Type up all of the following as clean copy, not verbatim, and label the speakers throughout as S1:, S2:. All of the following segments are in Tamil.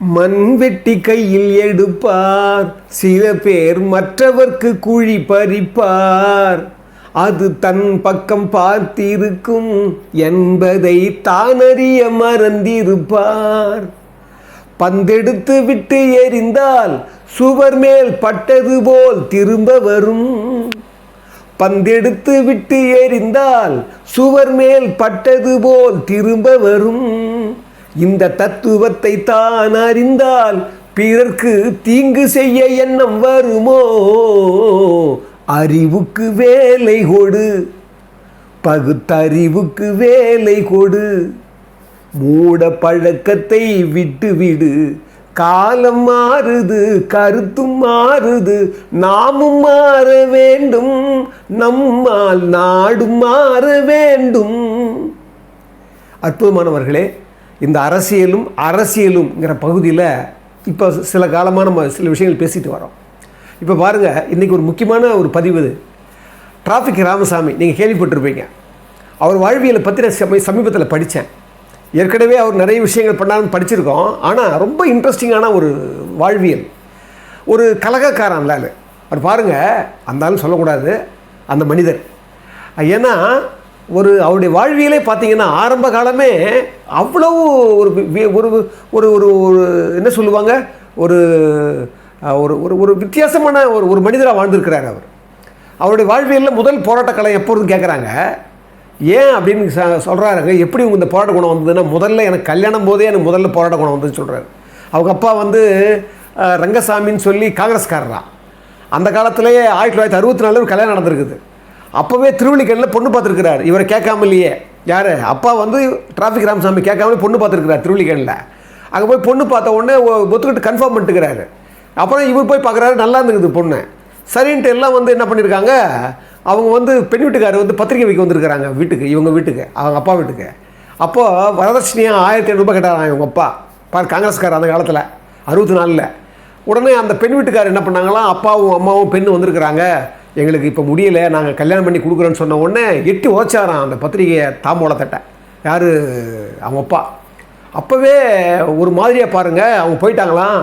S1: மண்வெட்டி கையில் எடுப்பார், சில பேர் மற்றவர்க்கு குழி பறிப்பார். அது தன் பக்கம் பார்த்திருக்கும் என்பதை தானறிய மறந்திருப்பார். பந்தெடுத்து விட்டு எறிந்தால் சுவர் மேல் பட்டது போல் திரும்ப வரும். பந்தெடுத்து விட்டு எறிந்தால் சுவர் மேல் பட்டது போல் திரும்ப வரும். இந்த தத்துவத்தை தான் அறிந்தால் பிறர்க்கு தீங்கு செய்ய எண்ணம் வருமோ? அறிவுக்கு வேலை கொடு, பகுத்தறிவுக்கு வேலை கொடு. மூட பழக்கத்தை விட்டுவிடு. காலம் மாறுது, கருத்தும் மாறுது, நாமும் மாற வேண்டும், நம்மால் நாடும் மாற வேண்டும். அற்புதமானவர்களே, இந்த அரசியலும்ங்கிற பகுதியில் இப்போ சில காலமாக நம்ம சில விஷயங்கள் பேசிட்டு வரோம். இப்போ பாருங்கள், இன்றைக்கி ஒரு முக்கியமான ஒரு பதிவு இது. டிராஃபிக் ராமசாமி, நீங்கள் கேள்விப்பட்டிருப்பீங்க. அவர் வாழ்வியலை பற்றி நான் சமீபத்தில் படித்தேன். ஏற்கனவே அவர் நிறைய விஷயங்கள் பண்ணாலும் படிச்சிருக்கோம். ஆனால் ரொம்ப இன்ட்ரெஸ்டிங்கான ஒரு வாழ்வியல். ஒரு கலகக்காரன் இல்லை அவர். பாருங்கள், அந்தாலும் சொல்லக்கூடாது அந்த மனிதர். ஏன்னா அவருடைய வாழ்வியலே பார்த்தீங்கன்னா ஆரம்ப காலமே அவ்வளவு ஒரு ஒரு ஒரு ஒரு என்ன சொல்லுவாங்க, ஒரு ஒரு ஒரு வித்தியாசமான ஒரு மனிதராக வாழ்ந்திருக்கிறார் அவர். அவருடைய வாழ்வியலில் முதல் போராட்ட கலை எப்பொழுதும் கேட்குறாங்க, ஏன் அப்படின்னு சொல்கிறாருங்க. எப்படி உங்கள் இந்த போராட்ட குணம் வந்ததுன்னா, முதல்ல எனக்கு கல்யாணம் போதே எனக்கு முதல்ல போராட்ட குணம் வந்ததுன்னு சொல்கிறாரு. அவங்க அப்பா ரங்கசாமின்னு சொல்லி காங்கிரஸ்காரரா. அந்த காலத்திலேயே 1964 ஒரு கல்யாணம் நடந்திருக்குது. அப்போவே திருவள்ளிக்கேணியில் பொண்ணு பார்த்துருக்கிறார். இவரை கேட்காமலையே. யார் அப்பா டிராஃபிக் ராமசாமி கேட்காமலே பொண்ணு பார்த்துருக்கிறார் திருவள்ளிக்கேணியில். அங்கே போய் பொண்ணு பார்த்த உடனே ஒத்துக்கிட்டு கன்ஃபார்ம் பண்ணிட்டுக்கிறாரு. அப்புறம் இவர் போய் பார்க்குறாரு, நல்லா இருந்துக்குது பொண்ணு. சரின்ட்டு எல்லாம் என்ன பண்ணியிருக்காங்க, அவங்க பெண் வீட்டுக்காரர் பத்திரிக்கை வைக்க வந்திருக்கிறாங்க வீட்டுக்கு, இவங்க வீட்டுக்கு, அவங்க அப்பா வீட்டுக்கு. அப்போது வரதட்சணையாக 1500 ரூபாய் கேட்டாராங்க இவங்க அப்பா. காங்கிரஸ்காரர் அந்த காலத்தில் 64. உடனே அந்த பெண் வீட்டுக்காரர் என்ன பண்ணாங்களாம், அப்பாவும் அம்மாவும் பெண்ணு வந்திருக்கிறாங்க, எங்களுக்கு இப்போ முடியலை, நாங்கள் கல்யாணம் பண்ணி கொடுக்குறோன்னு சொன்ன உடனே எட்டி உதச்சாராம் அந்த பத்திரிகையை தாம்போலத்தட்டை. யார் அவங்க அப்பா. அப்போவே ஒரு மாதிரியாக பாருங்கள், அவங்க போயிட்டாங்களாம்.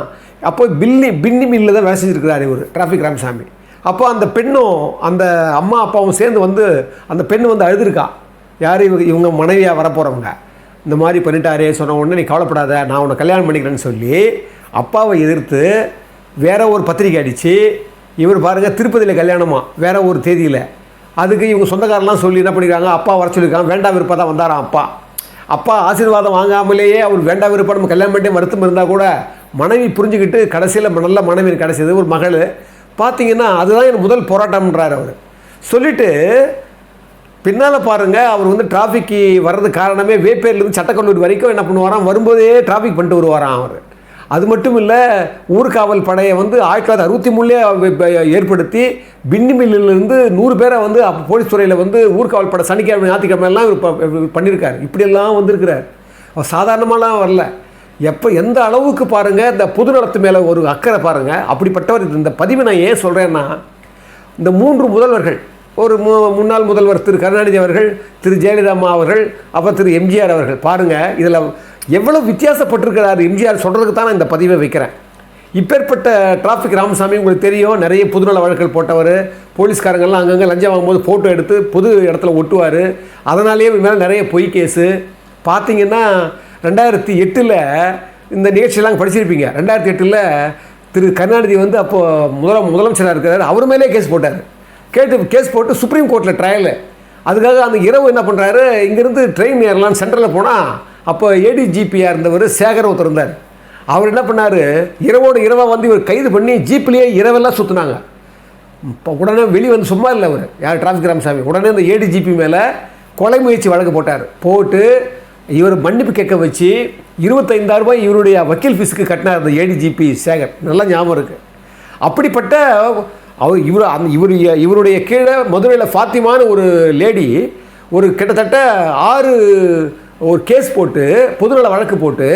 S1: அப்போ பின்னி மில்லில் தான் வேலை செஞ்சுருக்கிறார் இவர் டிராஃபிக் ராமசாமி. அப்போ அந்த பெண்ணும் அந்த அம்மா அப்பாவும் சேர்ந்து அந்த பெண் அழுதுருக்கா. யார் இவங்க மனைவியாக வரப்போகிறவங்க. இந்த மாதிரி பண்ணிட்டாரே சொன்ன உடனே, நீ கவலைப்படாத, நான் உன்னை கல்யாணம் பண்ணிக்கிறேன்னு சொல்லி அப்பாவை எதிர்த்து வேற ஒரு பத்திரிக்கை அடித்து, இவர் பாருங்கள் திருப்பதியில் கல்யாணமா வேற ஒரு தேதியில். அதுக்கு இவங்க சொந்தக்காரெலாம் சொல்லி என்ன பண்ணிக்கிறாங்க, அப்பா வர சொல்லியிருக்காங்க. வேண்டாம் விருப்பம் தான் வந்தாராம் அப்பா ஆசீர்வாதம் வாங்காமலேயே அவர் வேண்டாம் விருப்பம் நம்ம கல்யாணம் பண்ணி வருத்தம் இருந்தால் கூட மனைவி புரிஞ்சுக்கிட்டு கடைசியில் நல்ல மனைவி கிடைச்சது ஒரு மகள். பார்த்தீங்கன்னா அதுதான் என் முதல் போராட்டம்ன்றார் அவர். சொல்லிவிட்டு பின்னால் பாருங்கள், அவர் டிராஃபிக்கு வர்றது காரணமே வேப்பேர்லேருந்து சட்டக்கல்லூரி வரைக்கும் என்ன பண்ணுவாராம், வரும்போதே டிராஃபிக் பண்ணிட்டு வருவாராம் அவர். அது மட்டும் இல்லை, ஊர்காவல் படையை 1963 ஏற்படுத்தி பின்னி மில்லிலிருந்து 100 பேரை அப்போ போலீஸ் துறையில் ஊர்காவல் படை சனிக்கிழமை ஞாயிற்றுக்கிழமைலாம் இவர் பண்ணியிருக்கார். இப்படியெல்லாம் வந்திருக்கிறார். அவர் சாதாரணமாலாம் வரல. எப்போ எந்த அளவுக்கு பாருங்கள் இந்த பொது நலத்து மேலே ஒரு அக்கறை பாருங்கள். அப்படிப்பட்டவர். இந்த பதிவை நான் ஏன் சொல்கிறேன்னா, இந்த 3 முதல்வர்கள், ஒரு முன்னாள் முதல்வர் திரு கருணாநிதி அவர்கள், திரு ஜெயலலிதா அம்மா அவர்கள், அப்புறம் திரு எம்ஜிஆர் அவர்கள். பாருங்கள் இதில் எவ்வளோ வித்தியாசப்பட்டிருக்கிறார் எம்ஜிஆர் சொல்கிறதுக்கு தான் நான் இந்த பதிவை வைக்கிறேன். இப்பேற்பட்ட டிராஃபிக் ராமசாமி உங்களுக்கு தெரியும், நிறைய பொதுநல வழக்குகள் போட்டவர். போலீஸ்காரங்கள்லாம் அங்கங்கே லஞ்சம் வாங்கும்போது ஃபோட்டோ எடுத்து பொது இடத்துல ஒட்டுவார். அதனாலேயே மேலே நிறைய பொய் கேஸு. பார்த்தீங்கன்னா 2008 இந்த நிகழ்ச்சியெல்லாம் படிச்சிருப்பீங்க. 2008 திரு கருணாநிதி அப்போது முதலமைச்சராக இருக்கிறார். அவர் மேலே கேஸ் போட்டார். கேஸ் போட்டு சுப்ரீம் கோர்ட்டில் ட்ரையலு. அதுக்காக அந்த இரவு என்ன பண்ணுறாரு, இங்கேருந்து ட்ரெயின் ஏறலான்னு சென்ட்ரலில் போனால் அப்போ ஏடிஜிபியாக இருந்தவர் சேகர் ஒருத்தர் இருந்தார். அவர் என்ன பண்ணார், இரவாக இவர் கைது பண்ணி ஜீப்லேயே இரவெல்லாம் சுற்றுனாங்க. இப்போ உடனே வெளியே சும்மா இல்லை அவர், யார் டிராஃபிக் ராமசாமி. உடனே இந்த ஏடிஜிபி மேலே கொலை முயற்சி வழக்கு போட்டு இவர் மன்னிப்பு கேட்க வச்சு 25,000 ரூபாய் இவருடைய வக்கீல் ஃபீஸுக்கு கட்டினார் அந்த ஏடிஜிபி சேகர். நல்லா ஞாபகம் இருக்குது. அப்படிப்பட்ட இவருடைய கீழே மதுரையில் ஃபாத்திமான ஒரு லேடி கிட்டத்தட்ட 6 ஒரு கேஸ் போட்டு பொதுநல வழக்கு போட்டு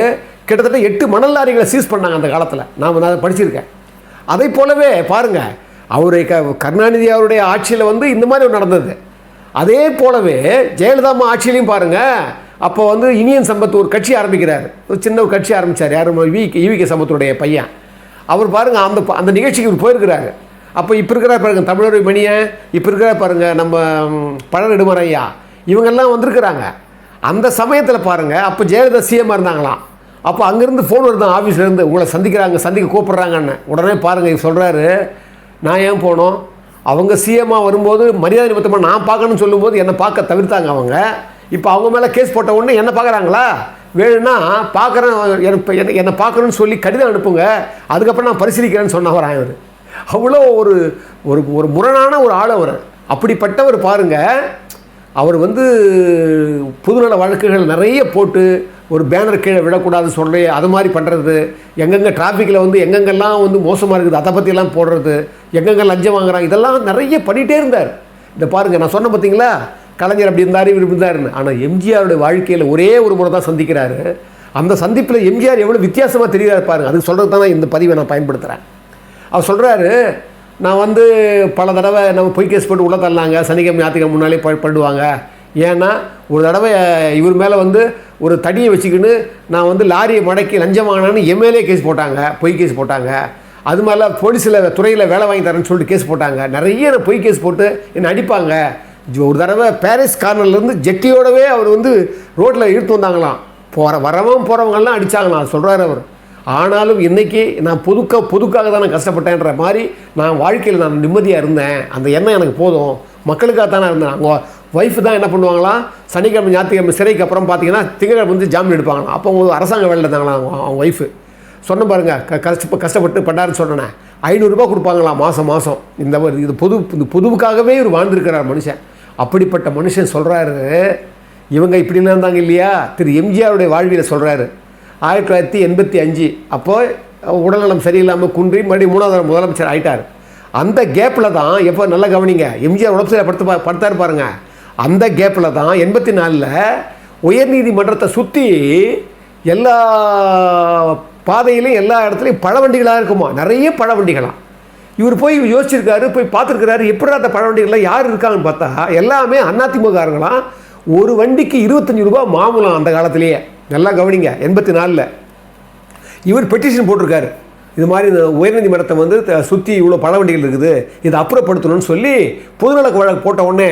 S1: கிட்டத்தட்ட 8 மணல் லாரிகளை சீஸ் பண்ணாங்க அந்த காலத்தில். நான் அதை படிச்சிருக்கேன். அதை போலவே பாருங்கள், கருணாநிதி அவருடைய ஆட்சியில் இந்த மாதிரி நடந்தது. அதே போலவே ஜெயலலிதா அம்மா ஆட்சியிலையும் பாருங்கள், அப்போ வந்து இனியன் சம்பத் ஒரு கட்சி ஆரம்பிக்கிறார், ஒரு சின்ன ஒரு கட்சி ஆரம்பித்தார். யார்? ஈவிகே சம்பத்துடைய பையன். அவர் பாருங்கள் அந்த நிகழ்ச்சிக்கு இவர் போயிருக்கிறாரு. அப்போ இப்போ இருக்கிற பாருங்க தமிழர் மணியன், இப்போ இருக்கிற பாருங்கள் நம்ம பழ நெடுமாறையா, இவங்கெல்லாம் வந்திருக்கிறாங்க. அந்த சமயத்தில் பாருங்கள், அப்போ ஜெயலலிதா சிஎம்மாக இருந்தாங்களாம். அப்போ அங்கேருந்து ஃபோன் வருதான் ஆஃபீஸ்லேருந்து, உங்களை சந்திக்க கூப்பிட்றாங்கன்னு. உடனே பாருங்கள் இவர் சொல்கிறாரு, நான் ஏன் போனோம், அவங்க சிஎம்மாக வரும்போது மரியாதை நிமித்தமாக நான் பார்க்கணும்னு சொல்லும்போது என்னை பார்க்க தவிர்த்தாங்க அவங்க. இப்போ அவங்க மேலே கேஸ் போட்ட உடனே என்ன பார்க்குறாங்களா, வேணும்னா பார்க்குறேன், என்னை பார்க்கணுன்னு சொல்லி கடிதம் அனுப்புங்க, அதுக்கப்புறம் நான் பரிசீலிக்கிறேன்னு சொன்னவரான் இவர். அவ்வளோ ஒரு ஒரு முரணான ஒரு ஆள் அவர். அப்படிப்பட்டவர் பாருங்கள், அவர் வந்து பொதுநல வழக்குகள் நிறைய போட்டு ஒரு பேனர் கீழே விடக்கூடாதுன்னு சொல்லி அது மாதிரி பண்ணுறது, எங்கெங்கே டிராஃபிக்கில் வந்து எங்கெங்கெல்லாம் வந்து மோசமாக இருக்குது அதை பற்றியெல்லாம் போடுறது, எங்கெங்கே லஞ்சம் வாங்குறாங்க, இதெல்லாம் நிறைய பண்ணிகிட்டே இருந்தார். இந்த பாருங்கள், நான் சொன்ன பார்த்தீங்களா, கலைஞர் அப்படி இருந்தார் இவர் இருந்தாருன்னு. ஆனால் எம்ஜிஆருடைய வாழ்க்கையில் ஒரே ஒரு முறை தான் சந்திக்கிறாரு. அந்த சந்திப்பில் எம்ஜிஆர் எவ்வளோ வித்தியாசமாக தெரிகிறார் பாருங்கள். அதுக்கு சொல்கிறது தான் இந்த பதிவை நான் பயன்படுத்துகிறேன். அவர் சொல்கிறாரு, நான் வந்து பல தடவை நம்ம பொய் கேஸ் போட்டு உள்ள தள்ளாங்க, சனிக்கிழமை ஞாயிற்றுக்கிழமை முன்னாலே பண்ணுவாங்க. ஏன்னா ஒரு தடவை இவர் மேலே வந்து ஒரு தடியை வச்சுக்கின்னு நான் வந்து லாரியை மடக்கி லஞ்சம் வாங்கினான்னு எம்எல்ஏ கேஸ் போட்டாங்க, பொய் கேஸ் போட்டாங்க. அது மாதிரிலாம் போலீஸில் துறையில் வேலை வாங்கி தரேன்னு சொல்லிட்டு கேஸ் போட்டாங்க. நிறைய பொய் கேஸ் போட்டு என்னை அடிப்பாங்க. ஒரு தடவை பாரிஸ் கார்னர்லேருந்து ஜெட்டியோடவே அவர் வந்து ரோட்டில் இழுத்து வந்தாங்களாம். போகிறவங்கெல்லாம் அடித்தாங்களாம் சொல்கிறார் அவர். ஆனாலும் இன்றைக்கி நான் பொதுக்காக தான் நான் கஷ்டப்பட்டேன்ற மாதிரி நான் வாழ்க்கையில் நான் நிம்மதியாக இருந்தேன். அந்த எண்ணம் எனக்கு போதும், மக்களுக்காக தானே இருந்தேன். அவங்க ஒய்ஃபு தான் என்ன பண்ணுவாங்களாம், சனிக்கிழமை ஞாயிற்றுக்கிழமை சிறைக்கு அப்புறம் பார்த்தீங்கன்னா திங்கக்கிழமை வந்து ஜாமீன் எடுப்பாங்களாம். அப்போ அவங்க அரசாங்க வேலையில் இருந்தாங்களாம் அவங்க ஒய்ஃபு. சொன்ன பாருங்கள், கஷ்டப்பட்டு பண்ணாருன்னு சொன்னேன். 500 ரூபா கொடுப்பாங்களாம் மாதம். இது பொதுவுக்காகவே இவர் வாழ்ந்துருக்கிறார் மனுஷன். அப்படிப்பட்ட மனுஷன் சொல்கிறாரு, இவங்க இப்படிலாம் இருந்தாங்க இல்லையா. திரு எம்ஜிஆருடைய வாழ்வியில் சொல்கிறாரு, 1985 அப்போது உடல்நலம் சரியில்லாமல் குன்றி மறுபடியும் 3வது முதலமைச்சர் ஆகிட்டார். அந்த கேப்பில் தான், எப்போ நல்லா கவனிங்க, எம்ஜிஆர் உடம்பு சரியாக படுத்தார் பாருங்க. அந்த கேப்பில் தான் 84ல் உயர்நீதிமன்றத்தை சுற்றி எல்லா பாதையிலையும் எல்லா இடத்துலையும் பழ வண்டிகளாக இருக்குமா, நிறைய பழ வண்டிகளாம். இவர் போய் யோசிச்சிருக்காரு, போய் பார்த்துருக்கிறாரு, எப்படி அந்த பழ வண்டிகள்லாம் யார் இருக்காங்கன்னு பார்த்தா எல்லாமே அதிமுககாரங்களாம். ஒரு வண்டிக்கு 25 ரூபா மாமூலம் அந்த காலத்திலேயே. நல்லா கவனிங்க, 84ல் இவர் பெட்டிஷன் போட்டிருக்காரு, இது மாதிரி இந்த உயர்நீதிமன்றத்தை வந்து சுற்றி இவ்வளோ பழ வண்டிகள் இருக்குது, இதை அப்புறப்படுத்தணும்னு சொல்லி பொதுநல வழக்கு போட்ட உடனே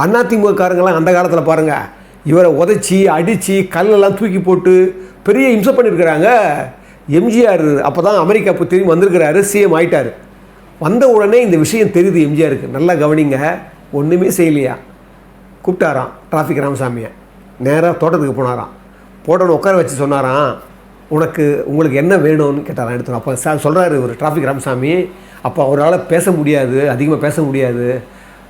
S1: அதிமுககாரங்களாம் அந்த காலத்தில் பாருங்கள் இவரை உதைச்சி அடித்து கல்லெல்லாம் தூக்கி போட்டு பெரிய இம்சை பண்ணியிருக்கிறாங்க. எம்ஜிஆர் அப்போ தான் அமெரிக்கா திரும்பி வந்திருக்கிறாரு, சிஎம் ஆகிட்டார். வந்த உடனே இந்த விஷயம் தெரியுது எம்ஜிஆருக்கு. நல்லா கவனிங்க, ஒன்றுமே செய்யலையா, கூப்பிட்டாராம் டிராஃபிக் ராமசாமியை, நேராக தோட்டத்துக்கு போனாராம். போட்டோன்னு உட்கார வச்சு சொன்னாராம், உங்களுக்கு என்ன வேணும்னு கேட்டாராம். எடுத்து அப்போ சொல்கிறாரு ஒரு டிராஃபிக் ராமசாமி, அப்போ அவரால் பேச முடியாது, அதிகமாக பேச முடியாது,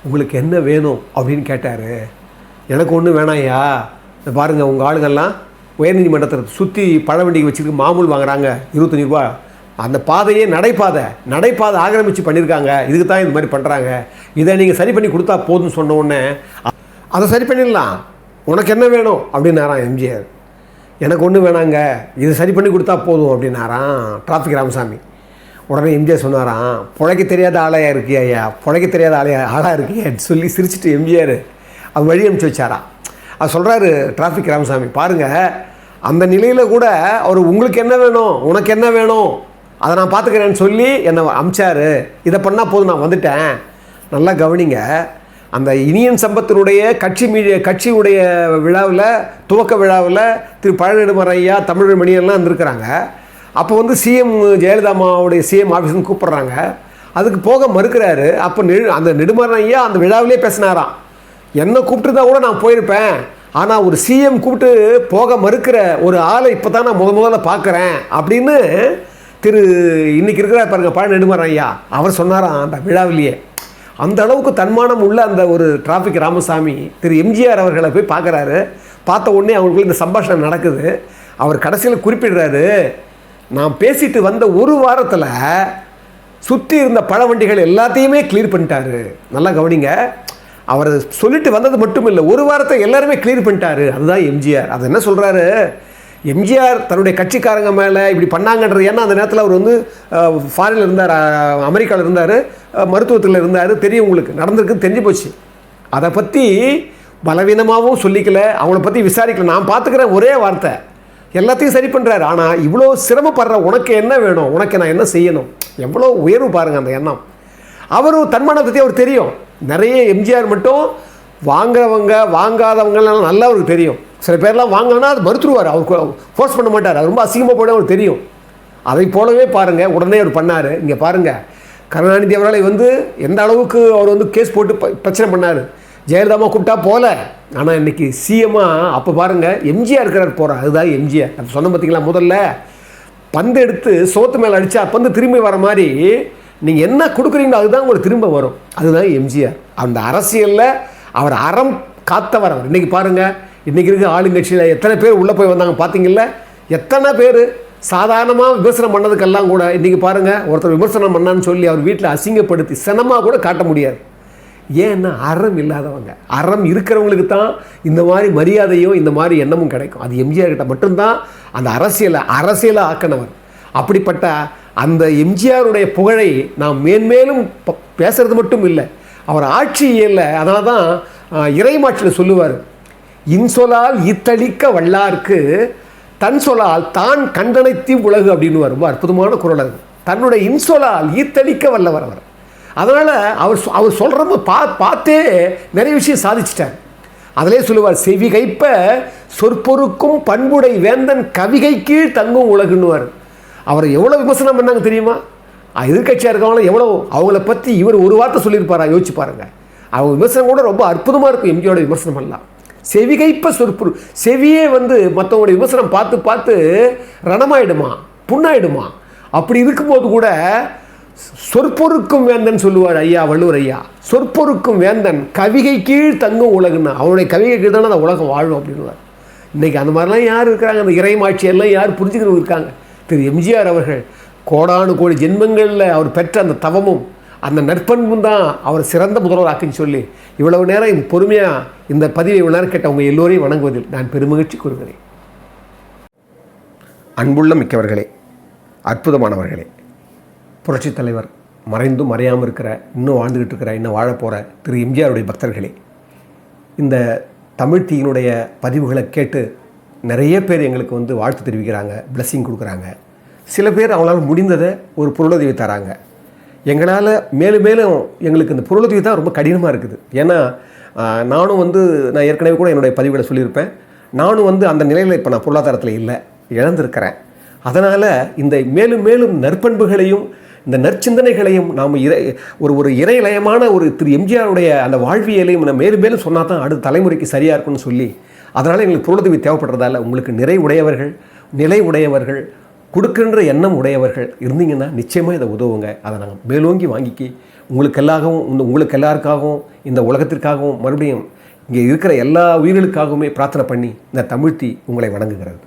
S1: உங்களுக்கு என்ன வேணும் அப்படின்னு கேட்டார். எனக்கு ஒன்றும் வேணாயா, பாருங்கள் உங்கள் ஆளுங்கள்லாம் உயர்நீதிமன்றத்தை சுற்றி பழ வண்டிக்கு வச்சுருக்கு மாமூல் வாங்குறாங்க 25 ரூபா, அந்த பாதையே நடைபாதை ஆக்கிரமித்து பண்ணியிருக்காங்க, இதுக்கு தான் இது மாதிரி பண்ணுறாங்க, இதை நீங்கள் சரி பண்ணி கொடுத்தா போதும்னு சொன்ன உடனே அதை சரி பண்ணிடலாம், உனக்கு என்ன வேணும் அப்படின்னாராம் எம்ஜிஆர். எனக்கு ஒன்றும் வேணாங்க, இது சரி பண்ணி கொடுத்தா போதும் அப்படின்னாராம் டிராஃபிக் ராமசாமி. உடனே எம்ஜிஆர் சொன்னாராம், பிழைக்க தெரியாத ஆளையாக இருக்கியா ஐயா, பிழைக்க தெரியாத ஆளாக இருக்கியான்னு சொல்லி சிரிச்சுட்டு எம்ஜிஆர் அது வழி அனுப்பிச்சி வச்சாராம். அது சொல்கிறாரு டிராஃபிக் ராமசாமி, பாருங்கள் அந்த நிலையில் கூட அவர் உங்களுக்கு என்ன வேணும், உனக்கு என்ன வேணும், அதை நான் பார்த்துக்கிறேன்னு சொல்லி என்னை அமிச்சார், இதை பண்ணால் போதும் நான் வந்துட்டேன். நல்லா கவனிங்க, அந்த இனியன் சம்பத்தினுடைய கட்சியுடைய விழாவில் துவக்க விழாவில் திரு பழ நெடுமாறையா தமிழர் மணியெல்லாம் இருந்திருக்கிறாங்க. அப்போ வந்து சிஎம் ஜெயலலிதா அம்மாவுடைய சிஎம் ஆஃபீஸ்னு கூப்பிட்றாங்க, அதுக்கு போக மறுக்கிறாரு. அப்போ அந்த நெடுமாறையா அந்த விழாவிலே பேசினாராம், என்னை கூப்பிட்டுருந்தா கூட நான் போயிருப்பேன், ஆனால் ஒரு சிஎம் கூப்பிட்டு போக மறுக்கிற ஒரு ஆளை இப்போ தான் நான் முதல்ல பார்க்குறேன் அப்படின்னு இன்றைக்கி இருக்கிற பாருங்க பழ நெடுமாறையா அவர் சொன்னாராம் அந்த விழாவிலேயே. அந்த அளவுக்கு தன்மானம் உள்ள அந்த ஒரு டிராஃபிக் ராமசாமி திரு எம்ஜிஆர் அவர்களை போய் பார்க்குறாரு. பார்த்த உடனே அவங்களுக்குள்ள இந்த சம்பாஷணை நடக்குது. அவர் கடைசியில் குறிப்பிடுறாரு, நான் பேசிட்டு வந்த ஒரு வாரத்தில் சுற்றி இருந்த பழ வண்டிகள் எல்லாத்தையுமே கிளியர் பண்ணிட்டாரு. நல்லா கவனிங்க, அவர் சொல்லிட்டு வந்தது மட்டும் இல்லை, ஒரு வாரத்தை எல்லாருமே கிளியர் பண்ணிட்டாரு. அதுதான் எம்ஜிஆர். அது என்ன சொல்கிறாரு, எம்ஜிஆர் தன்னுடைய கட்சிக்காரங்க மேலே இப்படி பண்ணாங்கன்றது. ஏன்னா அந்த நேரத்தில் அவர் வந்து ஃபாரினில் இருந்தார், அமெரிக்காவில் இருந்தார், மருத்துவத்தில் இருந்தார், தெரியும் உங்களுக்கு நடந்திருக்குன்னு தெரிஞ்சு போச்சு. அதை பற்றி பலவீனமாகவும் சொல்லிக்கல, அவங்கள பற்றி விசாரிக்கல. நான் பார்த்துக்கிறேன் ஒரே வார்த்தை, எல்லாத்தையும் சரி பண்ணுறாரு. ஆனால் இவ்வளோ சிரமப்படுற உனக்கு என்ன வேணும், உனக்கு நான் என்ன செய்யணும், எவ்வளோ உயர்வு பாருங்கள் அந்த எண்ணம். அவரும் தன்மானத்தை பற்றி அவர் தெரியும். நிறைய எம்ஜிஆர் மட்டும் வாங்குறவங்க வாங்காதவங்கலாம் நல்லா அவருக்கு தெரியும். சில பேர்லாம் வாங்கினா அது மறுத்துருவார், அவருக்கு ஃபோர்ஸ் பண்ண மாட்டார், அது ரொம்ப அசிங்கமாக போட அவருக்கு தெரியும். அதை போலவே பாருங்கள் உடனே அவர் பண்ணார். இங்கே பாருங்கள், கருணாநிதி அவர்களை எந்த அளவுக்கு அவர் கேஸ் போட்டு பிரச்சனை பண்ணார். ஜெயலலிதாமா கூப்பிட்டா போகல. ஆனால் இன்றைக்கி சிஎம்மாக அப்போ பாருங்கள் எம்ஜிஆர் இருக்கிறார் போகிறார். அதுதான் எம்ஜிஆர். அது சொன்ன பார்த்தீங்களா, முதல்ல பந்து எடுத்து சோத்து மேலே அடித்தா பந்து திரும்பி வர மாதிரி நீங்கள் என்ன கொடுக்குறீங்களோ அதுதான் உங்களுக்கு திரும்ப வரும். அதுதான் எம்ஜிஆர். அந்த அரசியலில் அவர் அறம் காத்தவர் அவர். இன்றைக்கி பாருங்கள், இன்றைக்கி இருக்க ஆளுங்கட்சியில் எத்தனை பேர் உள்ளே போய் வந்தாங்க பார்த்தீங்கள, எத்தனை பேர் சாதாரணமாக விமர்சனம் பண்ணதுக்கெல்லாம் கூட இன்றைக்கி பாருங்கள், ஒருத்தர் விமர்சனம் பண்ணான்னு சொல்லி அவர் வீட்டில் அசிங்கப்படுத்தி சினமாக கூட காட்ட முடியாது. ஏன்னா அறம் இல்லாதவங்க. அறம் இருக்கிறவங்களுக்கு தான் இந்த மாதிரி மரியாதையும் இந்த மாதிரி எண்ணமும் கிடைக்கும். அது எம்ஜிஆர் கிட்ட மட்டும்தான் அந்த அரசியலை ஆக்கினவர். அப்படிப்பட்ட அந்த எம்ஜிஆருடைய புகழை நாம் மேன்மேலும் பேசுறது மட்டும் இல்லை, அவர் ஆட்சி இல்லை. அதனால தான் இறைமாட்சியில் சொல்லுவார், இன்சொலால் இத்தளிக்க வல்லார்க்கு தன் சொலால் தான் கண்டனைத்தி உலகு அப்படின்னு ரொம்ப அற்புதமான குரல் அது. தன்னுடைய இன்சொலால் ஈத்தளிக்க வல்லவர் அவர். அதனால் அவர் சொல்கிற பார்த்தே நிறைய விஷயம் சாதிச்சிட்டார். அதிலே சொல்லுவார், செவி கைப்ப சொற்பொருக்கும் பண்புடை வேந்தன் கவிகை கீழ் தங்கும் உலகுன்னுவார். அவரை எவ்வளோ விமர்சனம் பண்ணாங்க தெரியுமா? எதிர்கட்சியாக இருக்கவங்களும் எவ்வளோ அவங்கள பற்றி இவர் ஒரு வார்த்தை சொல்லியிருப்பாரா, யோசிச்சு பாருங்கள். அவங்க விமர்சனம் கூட ரொம்ப அற்புதமாக இருக்கும். எம்ஜியோட விமர்சனம் எல்லாம் செவிகைப்ப சொற்பொரு, செவியே மற்றவங்களுடைய விமர்சனம் பார்த்து பார்த்து ரணமாயிடுமா, புண்ணாயிடுமா. அப்படி இருக்கும்போது கூட சொற்பொருக்கும் வேந்தன் சொல்லுவார் ஐயா, வள்ளுவர் ஐயா. சொற்பொருக்கும் வேந்தன் கவிகை கீழ் தங்கும் உலகுன்னா, அவனுடைய கவிகை கீழ் தானே அந்த உலகம் வாழும் அப்படின்னுவார். இன்றைக்கி அந்த மாதிரிலாம் யார் இருக்கிறாங்க? அந்த இறைமாட்சியெல்லாம் யார் புரிஞ்சுக்கிறவங்க இருக்காங்க? திரு எம்ஜிஆர் அவர்கள் கோடானு கோடி ஜென்மங்களில் அவர் பெற்ற அந்த தவமும் அந்த நற்பண்பும் தான் அவர் சிறந்த முதல்வராக்குன்னு சொல்லி இவ்வளவு நேரம் பொறுமையாக இந்த பதிவை இவ்வளோ நேரம் கேட்ட உங்கள் எல்லோரையும் வணங்குவதில் நான் பெருமகிழ்ச்சி கூறுகிறேன். அன்புள்ள மிக்கவர்களே, அற்புதமானவர்களே, புரட்சித் தலைவர் மறைந்தும் மறையாமல் இருக்கிற, இன்னும் வாழ்ந்துக்கிட்டு இருக்கிற, இன்னும் வாழப்போகிற திரு எம்ஜிஆருடைய பக்தர்களே, இந்த தமிழ் தீயினுடைய பதிவுகளை கேட்டு நிறைய பேர் எங்களுக்கு வாழ்த்து தெரிவிக்கிறாங்க, பிளஸ்ஸிங் கொடுக்குறாங்க. சில பேர் அவங்களால் முடிந்ததை ஒரு பொருளுதவி தராங்க. எங்களால் மேலும் மேலும் எங்களுக்கு இந்த பொருளுதவி தான் ரொம்ப கடினமாக இருக்குது. ஏன்னா நானும் நான் ஏற்கனவே கூட என்னுடைய பதிவுகளை சொல்லியிருப்பேன், நானும் அந்த நிலையில் இப்போ நான் பொருளாதாரத்தில் இல்லை, இழந்திருக்கிறேன். அதனால் இந்த மேலும் மேலும் நற்பண்புகளையும் இந்த நற்சிந்தனைகளையும் நாம் ஒரு இறைலயமான ஒரு திரு எம்ஜிஆருடைய அந்த வாழ்வியலையும் நம்ம மேலும் மேலும் சொன்னால் தான் அடுத்த தலைமுறைக்கு சரியாக இருக்கும்னு சொல்லி, அதனால் எங்களுக்கு பொருளுதவி தேவைப்படுறதால உங்களுக்கு நிலை உடையவர்கள் கொடுக்கின்ற எண்ணம் உடையவர்கள் இருந்தீங்கன்னா நிச்சயமாக இதை உதவுங்க. அதை நாங்கள் மேலோங்கி வாங்கிக்கி உங்களுக்கு எல்லாருக்காகவும் இந்த உலகத்திற்காகவும் மறுபடியும் இங்கே இருக்கிற எல்லா உயிர்களுக்காகவுமே பிரார்த்தனை பண்ணி இந்த தமிழ்த்தி உங்களை வணங்குகிறது.